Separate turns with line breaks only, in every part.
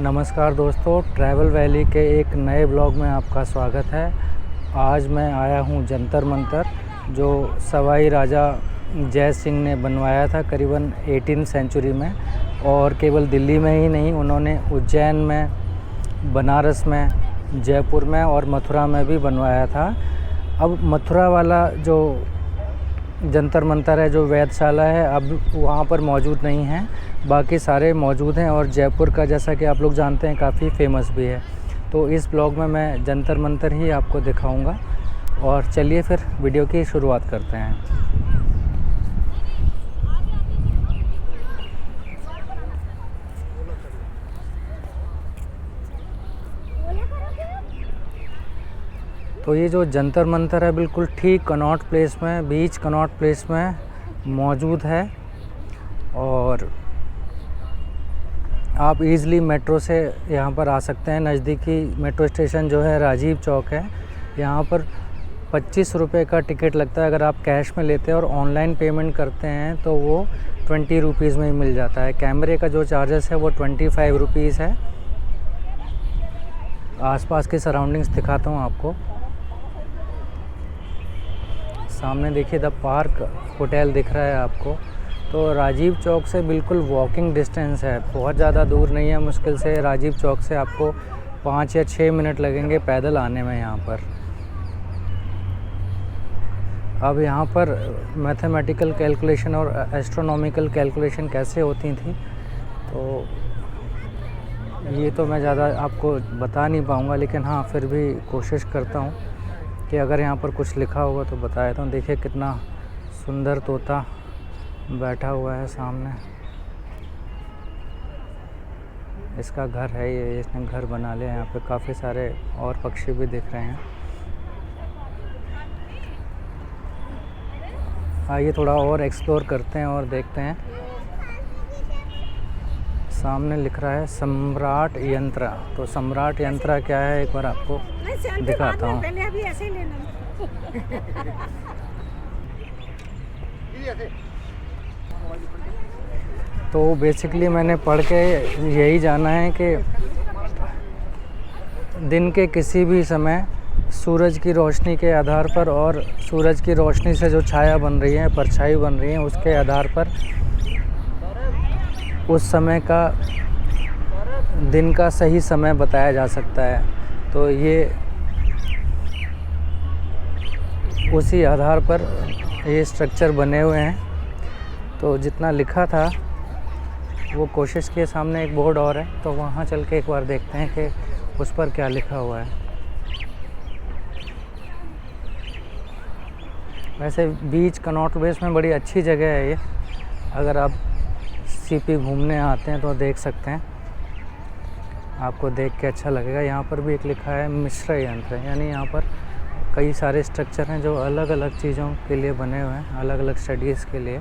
नमस्कार दोस्तों, travel valley के एक नए ब्लॉग में आपका स्वागत है। आज मैं आया हूँ जंतर मंतर, जो सवाई राजा जय सिंह ने बनवाया था करीबन 18वीं सेंचुरी में। और केवल दिल्ली में ही नहीं, उन्होंने उज्जैन में, बनारस में, जयपुर में और मथुरा में भी बनवाया था। अब मथुरा वाला जो जंतर मंतर है, जो वेधशाला है, अब वहाँ पर मौजूद नहीं है, बाकी सारे मौजूद हैं। और जयपुर का, जैसा कि आप लोग जानते हैं, काफ़ी फेमस भी है। तो इस ब्लॉग में मैं जंतर मंतर ही आपको दिखाऊंगा। और चलिए फिर वीडियो की शुरुआत करते हैं। तो ये जो जंतर मंतर है, बिल्कुल ठीक कनॉट प्लेस में, बीच कनॉट प्लेस में मौजूद है। और आप इजीली मेट्रो से यहाँ पर आ सकते हैं। नज़दीकी मेट्रो स्टेशन जो है राजीव चौक है। यहाँ पर 25 रुपये का टिकट लगता है अगर आप कैश में लेते हैं, और ऑनलाइन पेमेंट करते हैं तो वो 20 रुपीज़ में ही मिल जाता है। कैमरे का जो चार्जेस है वो 25 रुपीज़ है। आसपास की सराउंडिंग्स दिखाता हूँ आपको। सामने देखिए द पार्क होटल दिख रहा है आपको। तो राजीव चौक से बिल्कुल वॉकिंग डिस्टेंस है, बहुत ज़्यादा दूर नहीं है। मुश्किल से राजीव चौक से आपको 5 या 6 मिनट लगेंगे पैदल आने में यहाँ पर। अब यहाँ पर मैथमेटिकल कैलकुलेशन और एस्ट्रोनॉमिकल कैलकुलेशन कैसे होती थी, तो ये तो मैं ज़्यादा आपको बता नहीं पाऊँगा, लेकिन हाँ फिर भी कोशिश करता हूँ कि अगर यहाँ पर कुछ लिखा होगा तो बता देता हूँ। देखिए कितना सुंदर तोता बैठा हुआ है सामने। इसका घर है ये, इसने घर बना लिया। यहाँ पे काफ़ी सारे और पक्षी भी दिख रहे हैं। आइए थोड़ा और एक्सप्लोर करते हैं और देखते हैं। सामने लिख रहा है सम्राट यंत्रा। तो सम्राट यंत्रा क्या है, एक बार आपको दिखाता हूँ। तो बेसिकली मैंने पढ़ के यही जाना है कि दिन के किसी भी समय सूरज की रोशनी के आधार पर और सूरज की रोशनी से जो छाया बन रही है, परछाई बन रही है, उसके आधार पर उस समय का, दिन का सही समय बताया जा सकता है। तो ये उसी आधार पर ये स्ट्रक्चर बने हुए हैं। तो जितना लिखा था वो कोशिश के, सामने एक बोर्ड और है, तो वहाँ चल के एक बार देखते हैं कि उस पर क्या लिखा हुआ है। वैसे बीच कनॉट प्लेस में बड़ी अच्छी जगह है ये। अगर आप सीपी घूमने आते हैं तो देख सकते हैं, आपको देख के अच्छा लगेगा। यहाँ पर भी एक लिखा है मिश्र यंत्र, यानी यहाँ पर कई सारे स्ट्रक्चर हैं जो अलग अलग चीज़ों के लिए बने हुए हैं, अलग अलग स्टडीज़ के लिए।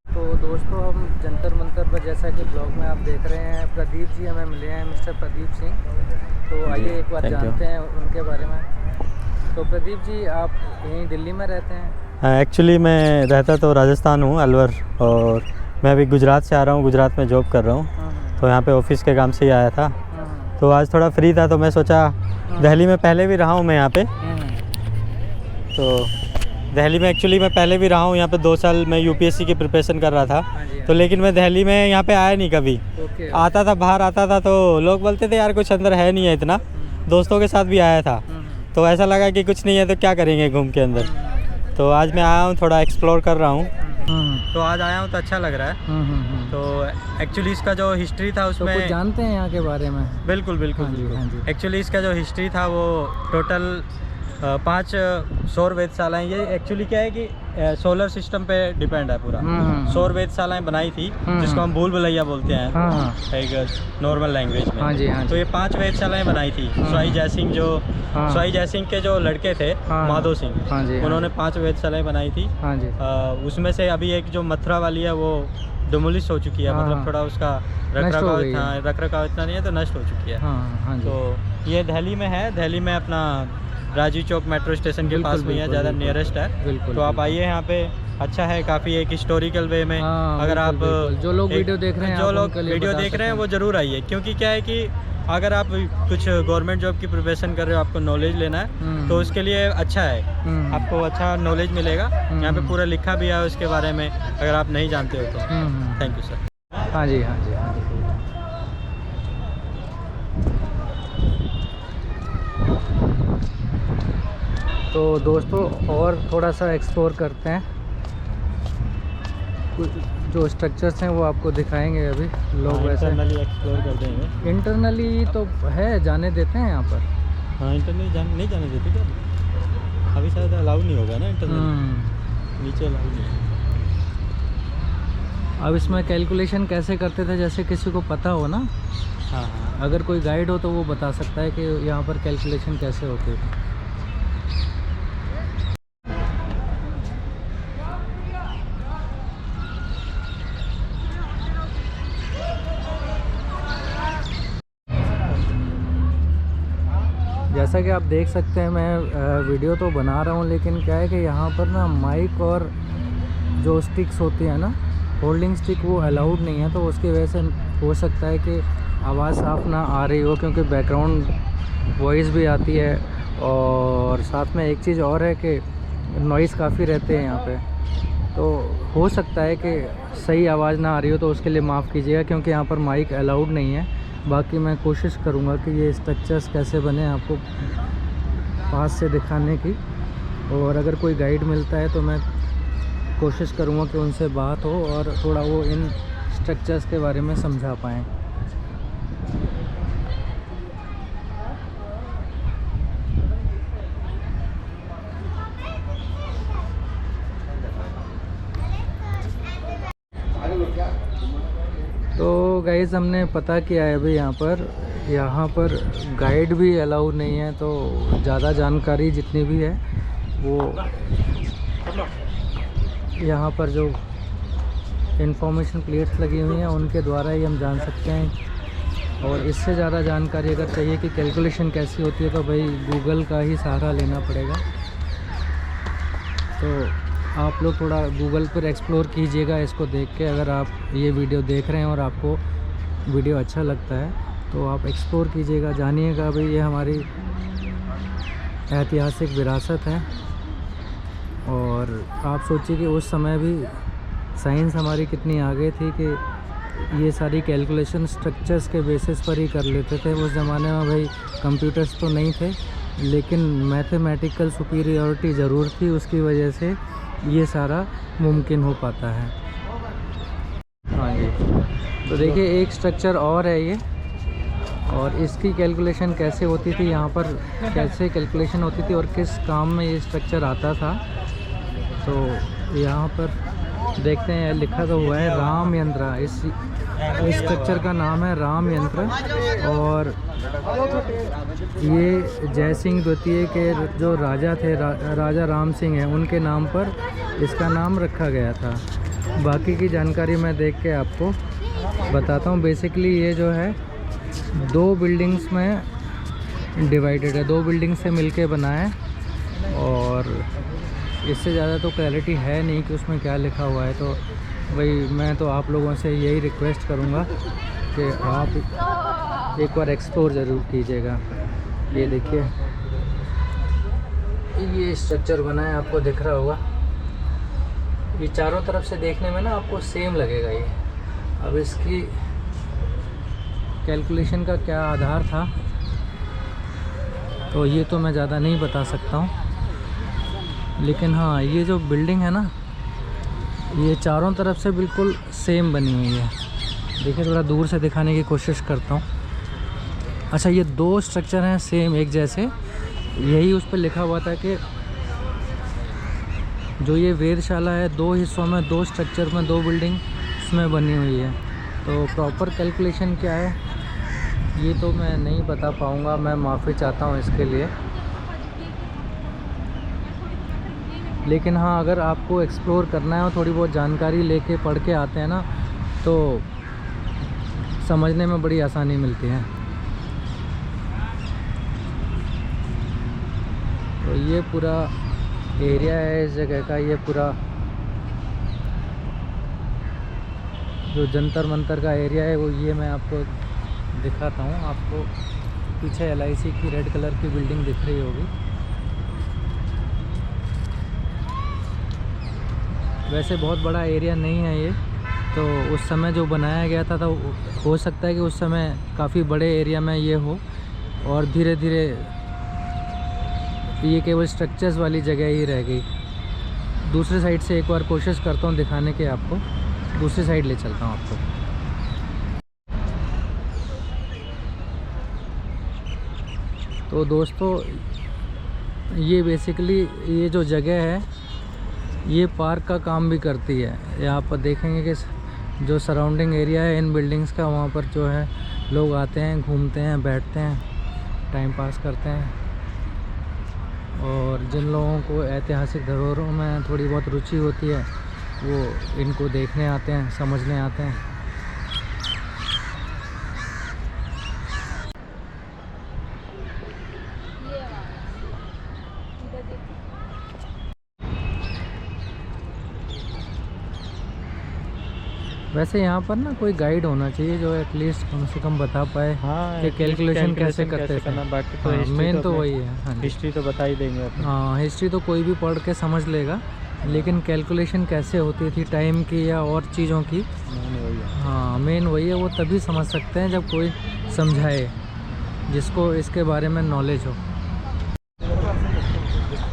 तो दोस्तों, हम जंतर मंतर पर, जैसा कि ब्लॉग में आप देख रहे हैं, प्रदीप जी हमें मिले हैं, मिस्टर प्रदीप सिंह। तो आइए एक बार जानते हैं उनके बारे में। तो प्रदीप जी, आप यहीं दिल्ली में रहते हैं?
एक्चुअली मैं रहता तो राजस्थान हूँ, अलवर, और मैं अभी गुजरात से आ रहा हूँ। गुजरात में जॉब कर रहा हूँ, तो यहाँ पे ऑफिस के काम से ही आया था। तो आज थोड़ा फ्री था तो मैं सोचा, दिल्ली में पहले भी रहा हूँ मैं यहाँ पे। तो दिल्ली में एक्चुअली मैं पहले भी रहा हूँ। यहाँ पे 2 साल मैं यूपीएससी की प्रिपरेशन कर रहा था। तो लेकिन मैं दिल्ली में यहाँ पे आया नहीं कभी। आता था, बाहर आता था तो लोग बोलते थे यार कुछ अंदर है नहीं है इतना। दोस्तों के साथ भी आया था तो ऐसा लगा कि कुछ नहीं है तो क्या करेंगे घूम के अंदर। तो आज मैं आया हूँ, थोड़ा एक्सप्लोर कर रहा हूँ। तो आज आया हूँ तो अच्छा लग रहा है। तो एक्चुअली इसका जो हिस्ट्री था उसमें,
तो कुछ जानते हैं यहाँ के बारे में?
बिल्कुल बिल्कुल। एक्चुअली इसका जो हिस्ट्री था वो टोटल 5 सौर वेधशालाएँ। ये एक्चुअली क्या है कि सोलर सिस्टम पे डिपेंड है पूरा। सौर वेधशालाएँ बनाई थी, जिसको हम भूल भुलैया बोलते हैं एक नॉर्मल लैंग्वेज में। तो ये 5 वेधशालाएँ बनाई थी। स्वाई जयसिंह, जो स्वाई जयसिंह के जो लड़के थे, माधो सिंह, उन्होंने 5 वेधशालाएँ बनाई थी। उसमें से अभी एक जो मथुरा वाली है वो डिमोलिश हो चुकी है, मतलब थोड़ा उसका रखरखाव इतना नहीं है, तो नष्ट हो चुकी है। तो ये दिल्ली में है। दिल्ली में अपना राजीव चौक मेट्रो स्टेशन के पास में है, ज़्यादा नियरेस्ट है। तो आप आइए यहाँ पे, अच्छा है काफ़ी, एक हिस्टोरिकल वे में।
हाँ,
अगर आप
बिल्कुल, बिल्कुल। जो लोग वीडियो देख रहे हैं,
जो
आप
लोग
उनके लिए
वीडियो
बता
देख रहे हैं
सकते
वो ज़रूर आइए, क्योंकि क्या है कि अगर आप कुछ गवर्नमेंट जॉब की प्रिपरेशन कर रहे हो, आपको नॉलेज लेना है, तो उसके लिए अच्छा है, आपको अच्छा नॉलेज मिलेगा। यहाँ पे पूरा लिखा भी है उसके बारे में, अगर आप नहीं जानते हो तो। Thank you sir.
हाँ जी, हाँ जी, हाँ जी। तो दोस्तों और थोड़ा सा एक्सप्लोर करते हैं, कुछ जो स्ट्रक्चर्स हैं वो आपको दिखाएंगे अभी लोग। वैसे
इंटरनली एक्सप्लोर कर देंगे।
इंटरनली तो है, जाने देते हैं यहाँ पर।
हाँ, इंटरनली नहीं जाने देते क्या? अभी शायद अलाउ नहीं होगा ना इंटरनली, नीचे अलाउ नहीं है।
अब इसमें कैलकुलेशन कैसे करते थे, जैसे किसी को पता हो ना,
हाँ हाँ,
अगर कोई गाइड हो तो वो बता सकता है कि यहाँ पर कैलकुलेशन कैसे होती है। जैसा कि आप देख सकते हैं, मैं वीडियो तो बना रहा हूँ, लेकिन क्या है कि यहाँ पर ना माइक और जो स्टिक्स होती है ना, होल्डिंग स्टिक, वो अलाउड नहीं है। तो उसकी वजह से हो सकता है कि आवाज़ साफ ना आ रही हो, क्योंकि बैकग्राउंड वॉइस भी आती है। और साथ में एक चीज़ और है कि नॉइज़ काफ़ी रहते हैं यहाँ पे, तो हो सकता है कि सही आवाज़ ना आ रही हो, तो उसके लिए माफ़ कीजिएगा, क्योंकि यहाँ पर माइक अलाउड नहीं है। बाकी मैं कोशिश करूँगा कि ये स्ट्रक्चर्स कैसे बने आपको पास से दिखाने की, और अगर कोई गाइड मिलता है तो मैं कोशिश करूँगा कि उनसे बात हो और थोड़ा वो इन स्ट्रक्चर्स के बारे में समझा पाएँ। तो गाइज़ हमने पता किया है अभी यहाँ पर गाइड भी अलाउड नहीं है। तो ज़्यादा जानकारी जितनी भी है वो यहाँ पर जो इन्फॉर्मेशन प्लेट्स लगी हुई हैं उनके द्वारा ही हम जान सकते हैं। और इससे ज़्यादा जानकारी अगर चाहिए कि कैलकुलेशन कैसी होती है, तो भाई गूगल का ही सहारा लेना पड़ेगा। तो आप लोग थोड़ा गूगल पर एक्सप्लोर कीजिएगा इसको देख के। अगर आप ये वीडियो देख रहे हैं और आपको वीडियो अच्छा लगता है तो आप एक्सप्लोर कीजिएगा, जानिएगा भाई ये हमारी ऐतिहासिक विरासत है। और आप सोचिए कि उस समय भी साइंस हमारी कितनी आगे थी कि ये सारी कैलकुलेशन स्ट्रक्चर्स के बेसिस पर ही कर लेते थे। उस ज़माने में भाई कंप्यूटर्स तो नहीं थे, लेकिन मैथमेटिकल सुपीरियॉरिटी ज़रूर थी, उसकी वजह से ये सारा मुमकिन हो पाता है। हाँ जी, तो देखिए एक स्ट्रक्चर और है ये, और इसकी कैलकुलेशन कैसे होती थी, यहाँ पर कैसे कैलकुलेशन होती थी और किस काम में ये स्ट्रक्चर आता था। तो यहाँ पर देखते हैं, लिखा तो हुआ है राम यंत्र। इस स्ट्रक्चर का नाम है राम यंत्र, और ये जय सिंह द्वितीय के जो राजा थे, राजा राम सिंह हैं, उनके नाम पर इसका नाम रखा गया था। बाकी की जानकारी मैं देख के आपको बताता हूँ। बेसिकली ये जो है 2 बिल्डिंग्स में डिवाइडेड है, 2 बिल्डिंग से मिलके बना है, और इससे ज़्यादा तो क्लैरिटी है नहीं कि उसमें क्या लिखा हुआ है। तो भाई मैं तो आप लोगों से यही रिक्वेस्ट करूँगा कि आप एक बार एक्सप्लोर ज़रूर कीजिएगा। ये देखिए ये स्ट्रक्चर बना है, आपको दिख रहा होगा। ये चारों तरफ से देखने में ना आपको सेम लगेगा ये। अब इसकी कैलकुलेशन का क्या आधार था तो ये तो मैं ज़्यादा नहीं बता सकता हूँ, लेकिन हाँ ये जो बिल्डिंग है ना, ये चारों तरफ से बिल्कुल सेम बनी हुई है। देखिए थोड़ा दूर से दिखाने की कोशिश करता हूँ। अच्छा, ये 2 स्ट्रक्चर हैं सेम एक जैसे, यही उस पर लिखा हुआ था कि जो ये वेधशाला है 2 हिस्सों में, 2 स्ट्रक्चर में, 2 बिल्डिंग इसमें बनी हुई है। तो प्रॉपर कैलकुलेशन क्या है ये तो मैं नहीं बता पाऊँगा, मैं माफ़ी चाहता हूँ इसके लिए। लेकिन हाँ, अगर आपको एक्सप्लोर करना है और थोड़ी बहुत जानकारी लेके पढ़ के आते हैं ना, तो समझने में बड़ी आसानी मिलती है। तो ये पूरा एरिया है इस जगह का, ये पूरा जो जंतर मंतर का एरिया है वो ये मैं आपको दिखाता हूँ। आपको पीछे LIC की रेड कलर की बिल्डिंग दिख रही होगी। वैसे बहुत बड़ा एरिया नहीं है ये, तो उस समय जो बनाया गया था तो हो सकता है कि उस समय काफ़ी बड़े एरिया में ये हो, और धीरे धीरे ये केवल स्ट्रक्चर्स वाली जगह ही रह गई। दूसरी साइड से एक बार कोशिश करता हूँ दिखाने की आपको, दूसरी साइड ले चलता हूँ आपको। तो दोस्तों ये बेसिकली ये जो जगह है ये पार्क का काम भी करती है। यहाँ पर देखेंगे कि जो सराउंडिंग एरिया है इन बिल्डिंग्स का, वहाँ पर जो है लोग आते हैं, घूमते हैं, बैठते हैं, टाइम पास करते हैं। और जिन लोगों को ऐतिहासिक धरोहरों में थोड़ी बहुत रुचि होती है वो इनको देखने आते हैं, समझने आते हैं। वैसे यहाँ पर ना कोई गाइड होना चाहिए जो एटलीस्ट कम से कम बता पाए कि कैलकुलेशन कैसे करते थे।
बाकी तो
मेन तो वही है। हाँ,
हिस्ट्री तो बता ही देंगे अपन।
हाँ, हिस्ट्री तो कोई भी पढ़ के समझ लेगा, लेकिन कैलकुलेशन कैसे होती थी टाइम की या और चीज़ों की, हाँ मेन वही है। वो तभी समझ सकते हैं जब कोई समझाए, जिसको इसके बारे में नॉलेज हो।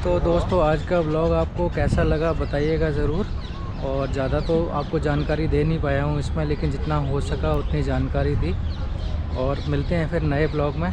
तो दोस्तों आज का व्लॉग आपको कैसा लगा बताइएगा ज़रूर। और ज़्यादा तो आपको जानकारी दे नहीं पाया हूँ इसमें, लेकिन जितना हो सका उतनी जानकारी दी। और मिलते हैं फिर नए ब्लॉग में।